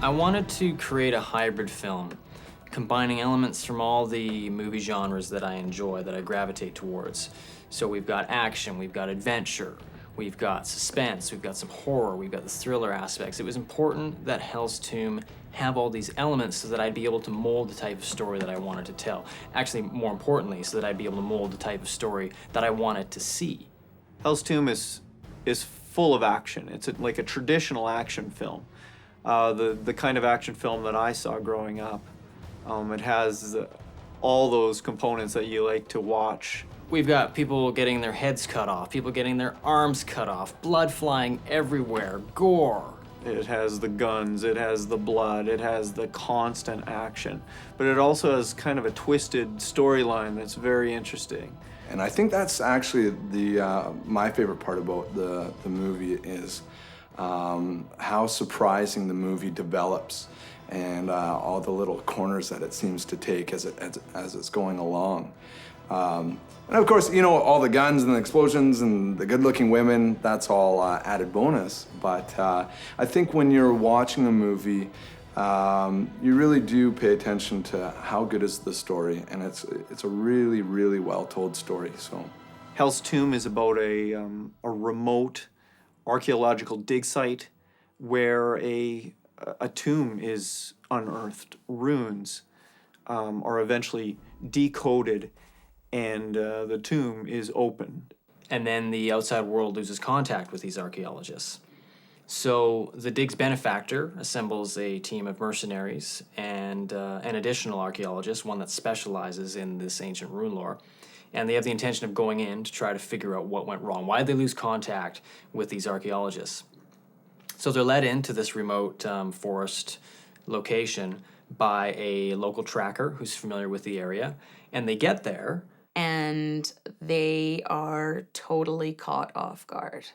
I wanted to create a hybrid film, combining elements from all the movie genres that I enjoy, that I gravitate towards. So we've got action, we've got adventure, we've got suspense, we've got some horror, we've got the thriller aspects. It was important that Hell's Tomb have all these elements so that I'd be able to mold the type of story that I wanted to tell. Actually, more importantly, so that I'd be able to mold the type of story that I wanted to see. Hell's Tomb is full of action. It's like a traditional action film. The kind of action film that I saw growing up. It has all those components that you like to watch. We've got people getting their heads cut off, people getting their arms cut off, blood flying everywhere, gore. It has the guns, it has the blood, it has the constant action. But it also has kind of a twisted storyline that's very interesting. And I think that's actually my favorite part about the movie is how surprising the movie develops and all the little corners that it seems to take as it's going along. And of course, you know, all the guns and the explosions and the good-looking women, that's all added bonus. But I think when you're watching a movie, you really do pay attention to how good is the story, and it's a really, really well-told story. So, Hell's Tomb is about a remote archaeological dig site where a tomb is unearthed. Runes are eventually decoded, and the tomb is opened. And then the outside world loses contact with these archaeologists. So the dig's benefactor assembles a team of mercenaries and an additional archaeologist, one that specializes in this ancient rune lore. And they have the intention of going in to try to figure out what went wrong. Why did they lose contact with these archaeologists? So they're led into this remote forest location by a local tracker who's familiar with the area. And they get there. And they are totally caught off guard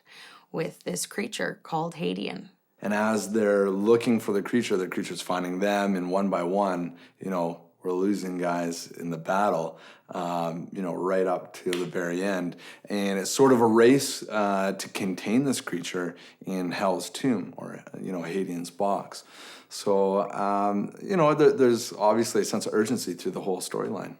with this creature called Hadean. and as they're looking for the creature's finding them, and one by one, you know, we're losing guys in the battle, you know, right up to the very end. And it's sort of a race to contain this creature in Hell's Tomb, or, you know, Hadean's box. So, you know, there's obviously a sense of urgency through the whole storyline.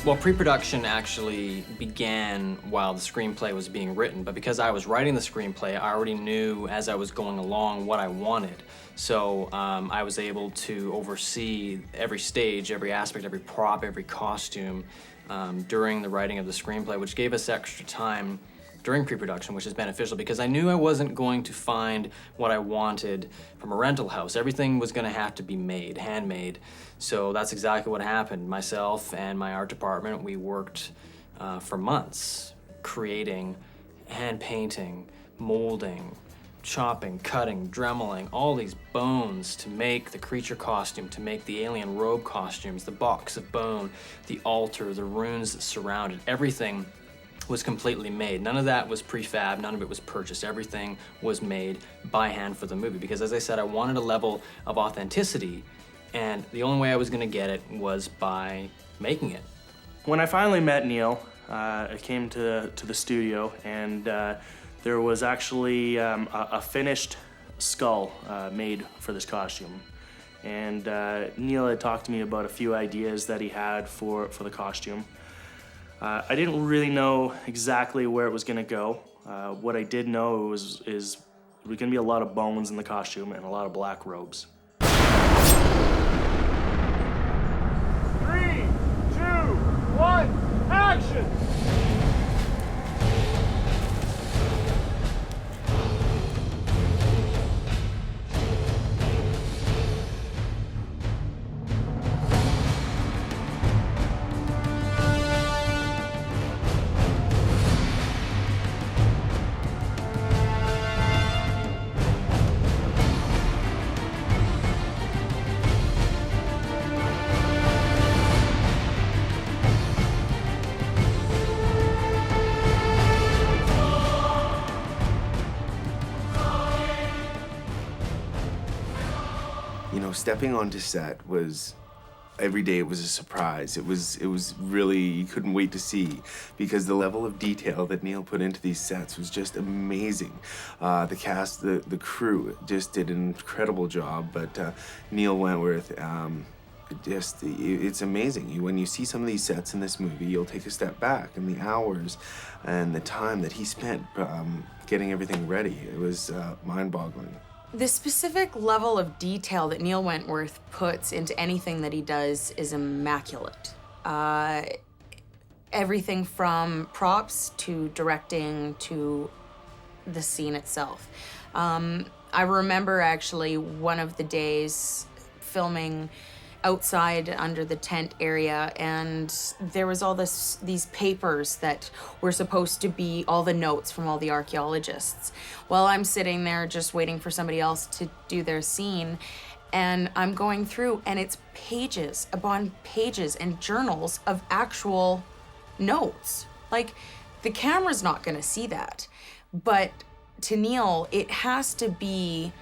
Well, pre-production actually began while the screenplay was being written, but because I was writing the screenplay, I already knew as I was going along what I wanted. So I was able to oversee every stage, every aspect, every prop, every costume during the writing of the screenplay, which gave us extra time during pre-production, which is beneficial because I knew I wasn't going to find what I wanted from a rental house. Everything was gonna have to be made, handmade. So that's exactly what happened. Myself and my art department, we worked for months creating, hand painting, molding, chopping, cutting, dremeling, all these bones to make the creature costume, to make the alien robe costumes, the box of bone, the altar, the runes that surround it, everything was completely made. None of that was prefab, none of it was purchased. Everything was made by hand for the movie because, as I said, I wanted a level of authenticity, and the only way I was gonna get it was by making it. When I finally met Neil, I came to the studio, and there was actually a finished skull made for this costume. And Neil had talked to me about a few ideas that he had for the costume. I didn't really know exactly where it was gonna go. What I did know is there was gonna be a lot of bones in the costume and a lot of black robes. 3, 2, 1, action! stepping onto set was every day it was a surprise. It was really, you couldn't wait to see, because the level of detail that Neil put into these sets was just amazing. The cast, the crew just did an incredible job, but Neil Wentworth, it's amazing. When you see some of these sets in this movie, you'll take a step back, and the hours and the time that he spent getting everything ready, it was mind-boggling. The specific level of detail that Neil Wentworth puts into anything that he does is immaculate. Everything from props to directing to the scene itself. I remember actually one of the days filming outside under the tent area, and there was all these papers that were supposed to be all the notes from all the archaeologists. Well, I'm sitting there just waiting for somebody else to do their scene, and I'm going through, and it's pages upon pages and journals of actual notes. Like, the camera's not gonna see that, but to Neil, it has to be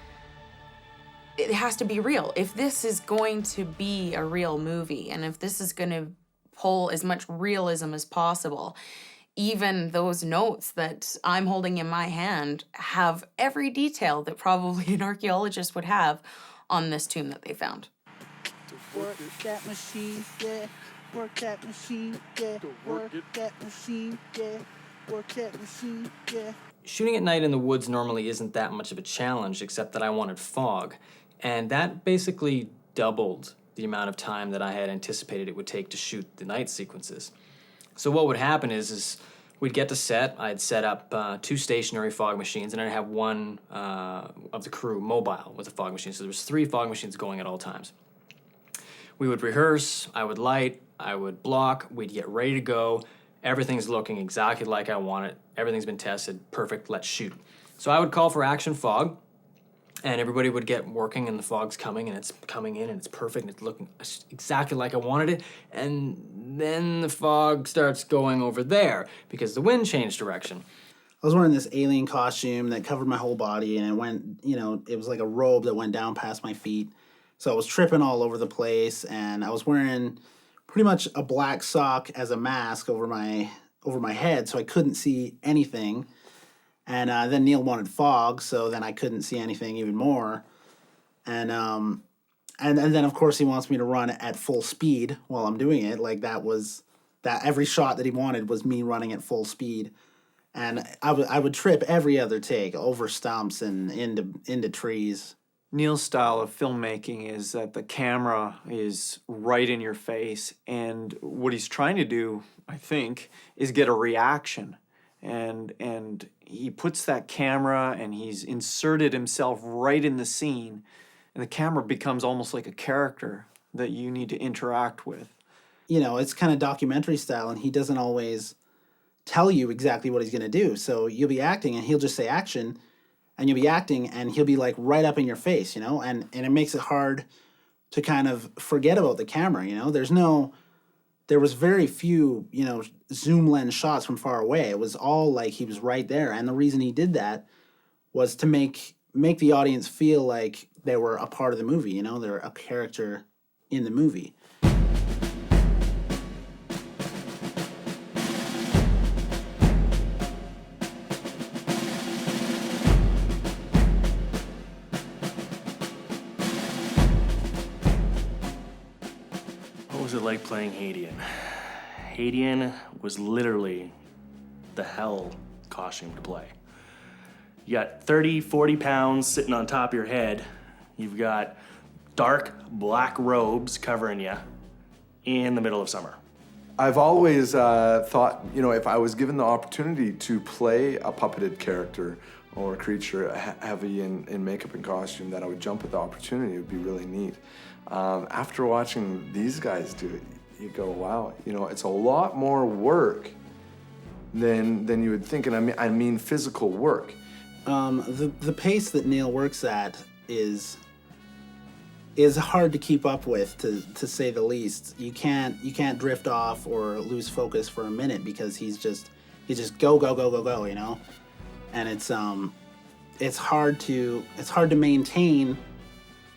real. If this is going to be a real movie, and if this is going to pull as much realism as possible, even those notes that I'm holding in my hand have every detail that probably an archaeologist would have on this tomb that they found. Work that machine, yeah. Work that machine, yeah. Work that machine, yeah. Work that machine, yeah. Shooting at night in the woods normally isn't that much of a challenge, except that I wanted fog. And that basically doubled the amount of time that I had anticipated it would take to shoot the night sequences. So what would happen is we'd get to set, I'd set up 2 stationary fog machines, and I'd have one of the crew mobile with a fog machine. So there was 3 fog machines going at all times. We would rehearse, I would light, I would block, we'd get ready to go. Everything's looking exactly like I want it. Everything's been tested, perfect, let's shoot. So I would call for action fog, and everybody would get working, and the fog's coming, and it's coming in, and it's perfect, and it's looking exactly like I wanted it. And then the fog starts going over there because the wind changed direction. I was wearing this alien costume that covered my whole body, and it went, it was like a robe that went down past my feet. So I was tripping all over the place, and I was wearing pretty much a black sock as a mask over my head, so I couldn't see anything. And then Neil wanted fog, so then I couldn't see anything even more. And then of course he wants me to run at full speed while I'm doing it. Like that every shot that he wanted was me running at full speed. And I would trip every other take over stumps and into trees. Neil's style of filmmaking is that the camera is right in your face, and what he's trying to do, I think, is get a reaction. And he puts that camera, and he's inserted himself right in the scene, and the camera becomes almost like a character that you need to interact with. It's kind of documentary style, and he doesn't always tell you exactly what he's going to do. So you'll be acting, and he'll just say action, and you'll be acting, and he'll be like right up in your face, and it makes it hard to kind of forget about the camera, there was very few, zoom lens shots from far away. It was all like he was right there. And the reason he did that was to make the audience feel like they were a part of the movie, they're a character in the movie. What was it like playing Hadian? Hadian was literally the hell costume to play. You got 30, 40 pounds sitting on top of your head. You've got dark black robes covering you in the middle of summer. I've always thought, if I was given the opportunity to play a puppeted character or a creature heavy in makeup and costume, that I would jump at the opportunity. It would be really neat. After watching these guys do it, you go, wow, it's a lot more work than you would think, and I mean physical work. The pace that Neil works at is hard to keep up with, to say the least. You can't drift off or lose focus for a minute because he's just go, and it's hard to maintain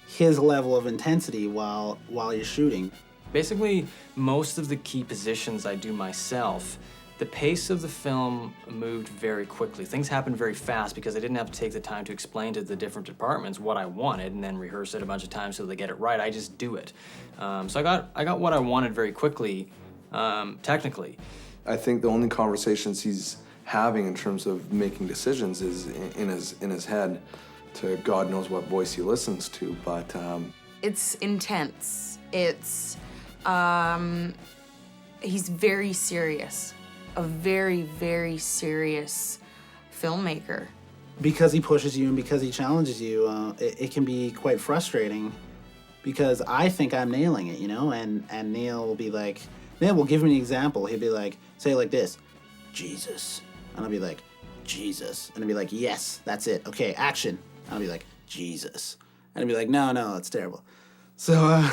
his level of intensity while you're shooting. Basically, most of the key positions I do myself. The pace of the film moved very quickly. Things happened very fast because I didn't have to take the time to explain to the different departments what I wanted and then rehearse it a bunch of times so they get it right. I just do it. So I got what I wanted very quickly, technically. I think the only conversations he's having in terms of making decisions is in his head, to God knows what voice he listens to. But It's intense. It's he's very serious. A very, very serious filmmaker. Because he pushes you and because he challenges you, it can be quite frustrating because I think I'm nailing it, and Neil will be like, Neil will give me an example. He'll be like, say it like this, Jesus. And I'll be like, Jesus. And I'll be like, yes, that's it. Okay, action. And I'll be like, Jesus. And I'll be like, no, that's terrible. So,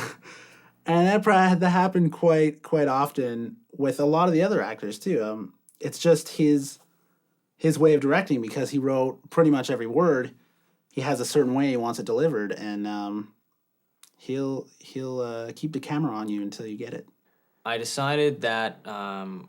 and that happened quite often with a lot of the other actors too. It's just his way of directing because he wrote pretty much every word. He has a certain way he wants it delivered, and he'll keep the camera on you until you get it. I decided that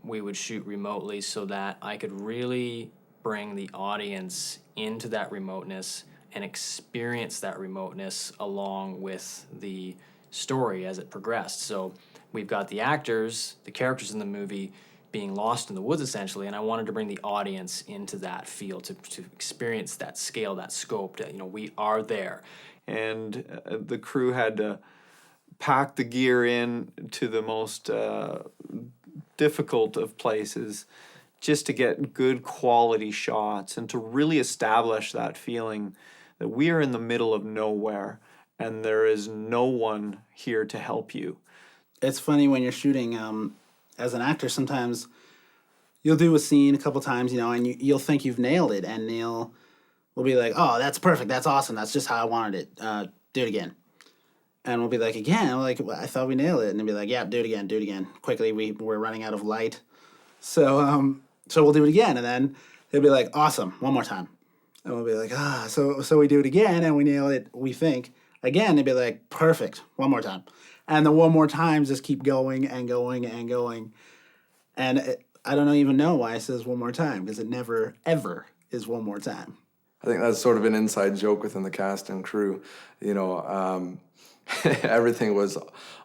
we would shoot remotely so that I could really bring the audience into that remoteness and experience that remoteness along with the story as it progressed. So we've got the actors, the characters in the movie being lost in the woods essentially, and I wanted to bring the audience into that field to experience that scale, that scope, that, we are there. And the crew had to pack the gear in to the most difficult of places just to get good quality shots and to really establish that feeling that we are in the middle of nowhere and there is no one here to help you. It's funny when you're shooting, as an actor, sometimes you'll do a scene a couple times, and you'll think you've nailed it, and Neil will be like, oh, that's perfect, that's awesome, that's just how I wanted it, do it again. And we'll be like, again? I'm like, well, I thought we nailed it. And they'll be like, yeah, do it again. Quickly, we're running out of light. So we'll do it again, and then they'll be like, awesome, one more time. And we'll be like, so we do it again, and we nail it, we think. Again, they'd be like, perfect, one more time. And the one more times just keep going and going and going. And I don't even know why it says one more time, because it never, ever is one more time. I think that's sort of an inside joke within the cast and crew. Everything was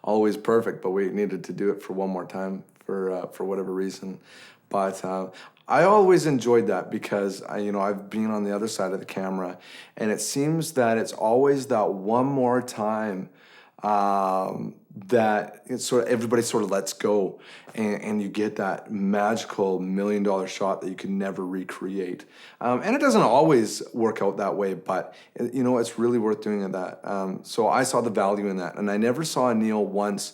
always perfect, but we needed to do it for one more time for whatever reason. But I always enjoyed that because I've been on the other side of the camera, and it seems that it's always that one more time that it's sort of everybody sort of lets go, and you get that magical $1 million shot that you can never recreate. And it doesn't always work out that way, but it's really worth doing that. So I saw the value in that, and I never saw Neil once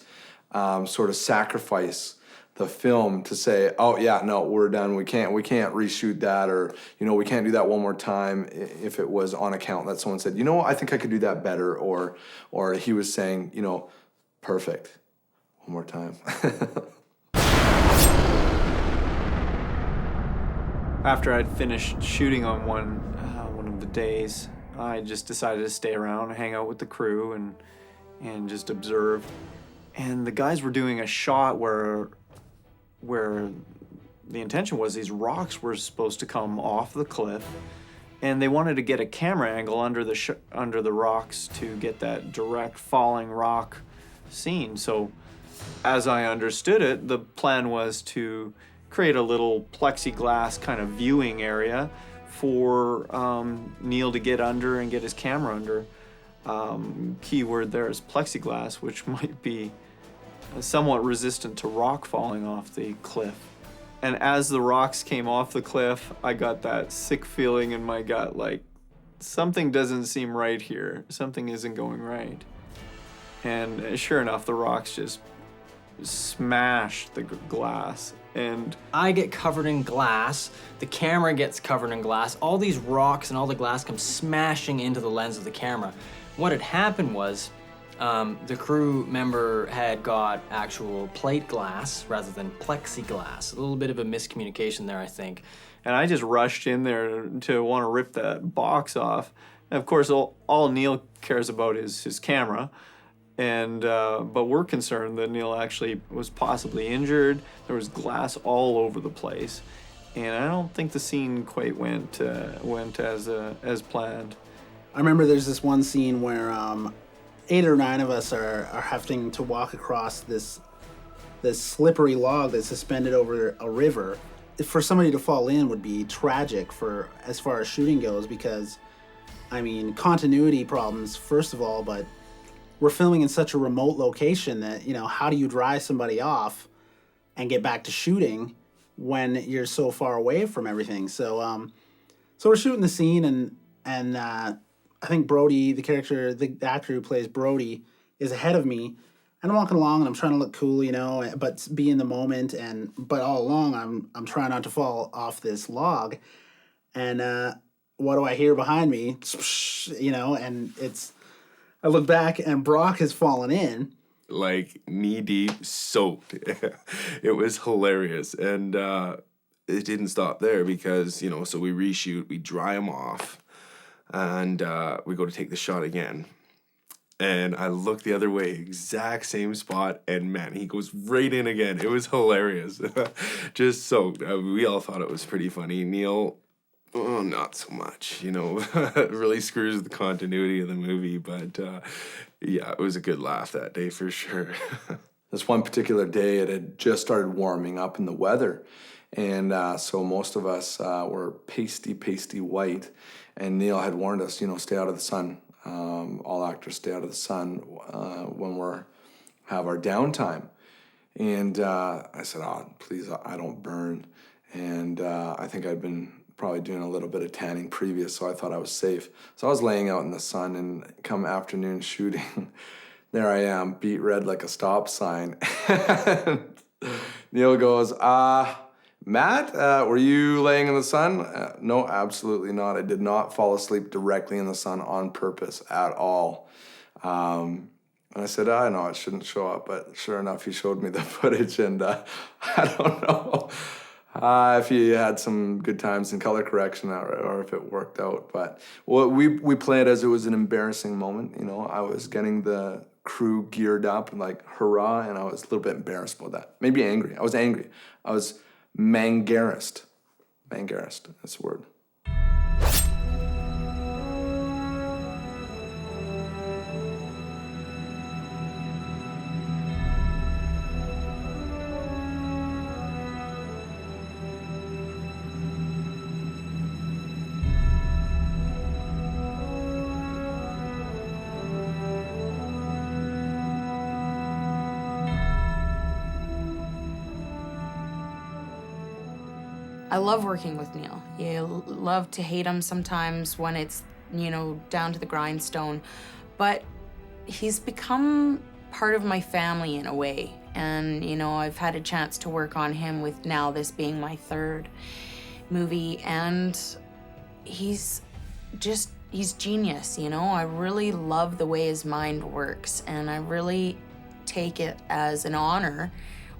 sort of sacrifice the film to say, oh yeah, no, we're done. We can't reshoot that, or we can't do that one more time. If it was on account that someone said, I think I could do that better, or he was saying, perfect, one more time. After I'd finished shooting on one of the days, I just decided to stay around, hang out with the crew, and just observe. And the guys were doing a shot where the intention was these rocks were supposed to come off the cliff, and they wanted to get a camera angle under the rocks to get that direct falling rock scene. So as I understood it, the plan was to create a little plexiglass kind of viewing area for Neil to get under and get his camera under. Keyword there is plexiglass, which might be somewhat resistant to rock falling off the cliff. And as the rocks came off the cliff, I got that sick feeling in my gut, like something doesn't seem right here. Something isn't going right. And sure enough, the rocks just smashed the glass. And I get covered in glass, the camera gets covered in glass, all these rocks and all the glass come smashing into the lens of the camera. What had happened was, the crew member had got actual plate glass rather than plexiglass. A little bit of a miscommunication there, I think. And I just rushed in there to want to rip that box off. And of course, all Neil cares about is his camera. And but we're concerned that Neil actually was possibly injured. There was glass all over the place, and I don't think the scene quite went as planned. I remember there's this one scene where 8 or 9 of us are having to walk across this slippery log that's suspended over a river. For somebody to fall in would be tragic for as far as shooting goes, because I mean, continuity problems first of all, but we're filming in such a remote location that, you know, how do you dry somebody off and get back to shooting when you're so far away from everything? So so we're shooting the scene, and I think Brody, the actor who plays Brody, is ahead of me. And I'm walking along and I'm trying to look cool, you know, but be in the moment, but all along I'm trying not to fall off this log. And what do I hear behind me? You know, and I look back and Brock has fallen in. Like knee deep, soaked. It was hilarious. And it didn't stop there because, you know, so we reshoot, we dry him off, and we go to take the shot again. And I look the other way, exact same spot, and man, he goes right in again. It was hilarious. Just soaked. We all thought it was pretty funny. Neil, oh, not so much, you know. It really screws with the continuity of the movie, but yeah, it was a good laugh that day for sure. This one particular day, it had just started warming up in the weather, and so most of us were pasty white, and Neil had warned us, you know, stay out of the sun. All actors stay out of the sun when have our downtime. And I said, oh, please, I don't burn. And I think I'd been probably doing a little bit of tanning previous, so I thought I was safe. So I was laying out in the sun, and come afternoon shooting, there I am, beat red like a stop sign. Neil goes, Matt, were you laying in the sun? No, absolutely not. I did not fall asleep directly in the sun on purpose at all. And I said, I know it shouldn't show up, but sure enough, he showed me the footage, and I don't know if he had some good times in color correction or if it worked out. But well, we played as it was an embarrassing moment. You know, I was getting the crew geared up and like, hurrah, and I was a little bit embarrassed about that. Maybe angry. I was angry. I was Mangarist. Mangarist, that's the word. I love working with Neil. You love to hate him sometimes when it's, you know, down to the grindstone, but he's become part of my family in a way. And, you know, I've had a chance to work on him with now this being my 3rd movie, and he's genius, you know? I really love the way his mind works, and I really take it as an honor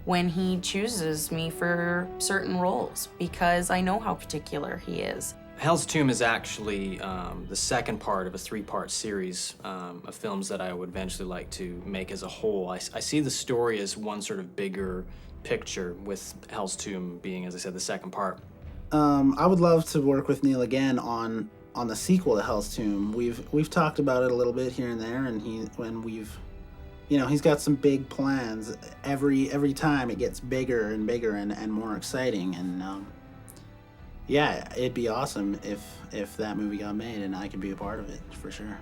when he chooses me for certain roles, because I know how particular he is. Hell's Tomb is actually the second part of a 3-part series of films that I would eventually like to make as a whole. I see the story as one sort of bigger picture, with Hell's Tomb being, as I said, the second part. I would love to work with Neil again on the sequel to Hell's Tomb. We've talked about it a little bit here and there, and he's got some big plans. Every time it gets bigger and bigger and more exciting, and yeah, it'd be awesome if that movie got made and I could be a part of it for sure.